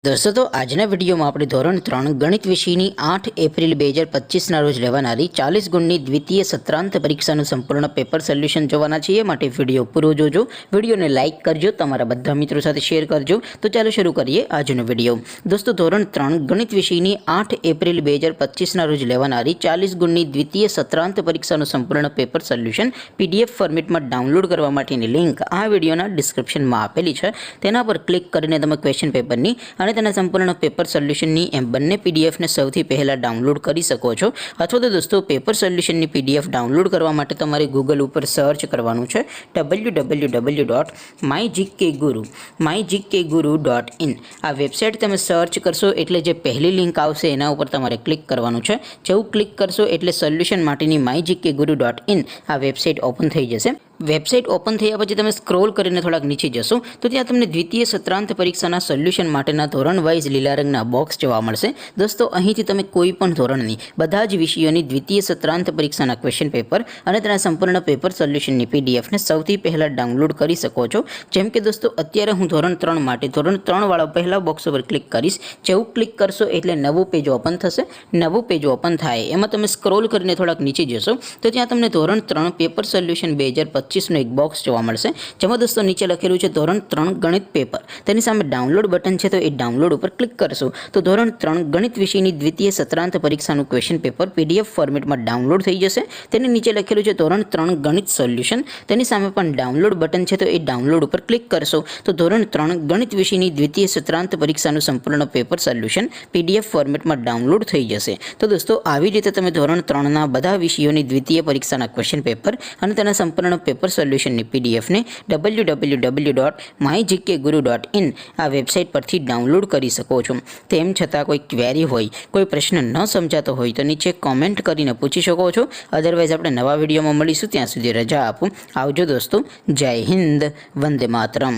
दोस्तों तो आजना विडियो में अपने धोरण 3 गणित विषयनी 8 एप्रिल 2025 रोज लेवानारी 40 गुणनी द्वितीय सत्रांत परीक्षाનું संपूर्ण पेपर सोल्यूशन જોવાના છીએ માટે વિડિયો પૂરો જોજો। વિડિયોને લાઈક કરજો, તમારા બધા મિત્રો સાથે શેર કરજો। તો ચાલો શરૂ કરીએ આજનો વિડિયો। दोस्तों ધોરણ 3 ગણિત વિષયની 8 એપ્રિલ 2025 રોજ લેવાનારી 40 ગુણની દ્વિતીય સત્રાંત પરીક્ષાનું સંપૂર્ણ પેપર સોલ્યુશન પીડીએફ ફોર્મેટમાં ડાઉનલોડ કરવા માટેની લિંક આ વિડિયોના ડિસ્ક્રિપ્શનમાં આપેલી છે। તેના પર ક્લિક કરીને તમે ક્વેશ્ચન પેપરની અને તેના સંપૂર્ણ પેપર સોલ્યુશનની એમ બંને પીડીએફને સૌથી પહેલા ડાઉનલોડ કરી શકો છો। અથવા તો દોસ્તો પેપર સોલ્યુશનની પીડીએફ ડાઉનલોડ કરવા માટે તમારે ગૂગલ ઉપર સર્ચ કરવાનું છે www.mygkguru.in। આ વેબસાઇટ તમે સર્ચ કરશો એટલે જે પહેલી લિંક આવશે એના ઉપર તમારે ક્લિક કરવાનું છે। જેવું ક્લિક કરશો એટલે સોલ્યુશન માટેની mygkguru.in આ વેબસાઇટ ઓપન થઈ જશે। વેબસાઇટ ઓપન થયા પછી તમે સ્ક્રોલ કરીને થોડાક નીચે જશો તો ત્યાં તમને દ્વિતીય સત્રાંત પરીક્ષાના સોલ્યુશન માટેના ધોરણ વાઇઝ લીલા રંગના બોક્સ જોવા મળશે। દોસ્તો અહીંથી તમે કોઈ પણ ધોરણની બધા જ વિષયોની દ્વિતીય સત્રાંત પરીક્ષાના ક્વેશ્ચન પેપર અને તેના સંપૂર્ણ પેપર સોલ્યુશનની પીડીએફને સૌથી પહેલાં ડાઉનલોડ કરી શકો છો। જેમ કે દોસ્તો અત્યારે હું ધોરણ 3 માટે ધોરણ 3 વાળા પહેલા બોક્સ ઉપર ક્લિક કરીશ। જેવું ક્લિક કરશો એટલે નવું પેજ ઓપન થશે। નવું પેજ ઓપન થાય એમાં તમે સ્ક્રોલ કરીને થોડાક નીચે જશો તો ત્યાં તમને ધોરણ 3 પેપર સોલ્યુશન 2025 એક બોક્સ જોવા મળશે। જેમાં દોસ્તો નીચે લખેલું છે ધોરણ 3 ગણિત પેપર। તેની સામે ડાઉનલોડ બટન છે તો એ ડાઉનલોડ ઉપર ક્લિક કરશો તો ધોરણ 3 ગણિત વિષયની દ્વિતીય સત્રાંત પરીક્ષાનું ક્વેશ્ચન પેપર પીડીએફ ફોર્મેટમાં ડાઉનલોડ થઈ જશે। તેની નીચે લખેલું છે ધોરણ 3 ગણિત સોલ્યુશન। તેની સામે પણ ડાઉનલોડ બટન છે તો એ ડાઉનલોડ ઉપર ક્લિક કરશો તો ધોરણ 3 ગણિત વિષયની દ્વિતીય સત્રાંત પરીક્ષાનું સંપૂર્ણ પેપર સોલ્યુશન પીડીએફ ફોર્મેટમાં ડાઉનલોડ થઈ જશે। તો દોસ્તો આવી રીતે તમે ધોરણ 3ના બધા વિષયોની દ્વિતીય પરીક્ષાના ક્વેશ્ચન પેપર અને તેના સંપૂર્ણ પેપર સોલ્યુશનની પીડીએફને www.mygkguru.in આ વેબસાઇટ પરથી ડાઉનલોડ કરી શકો છો। તેમ છતાં કોઈ ક્વેરી હોય, કોઈ પ્રશ્ન ન સમજાતો હોય તો નીચે કોમેન્ટ કરીને પૂછી શકો છો। અધરવાઇઝ આપણે નવા વિડીયોમાં મળીશું, ત્યાં સુધી રજા આપો। આવજો દોસ્તો, જય હિન્દ, વંદે માતરમ।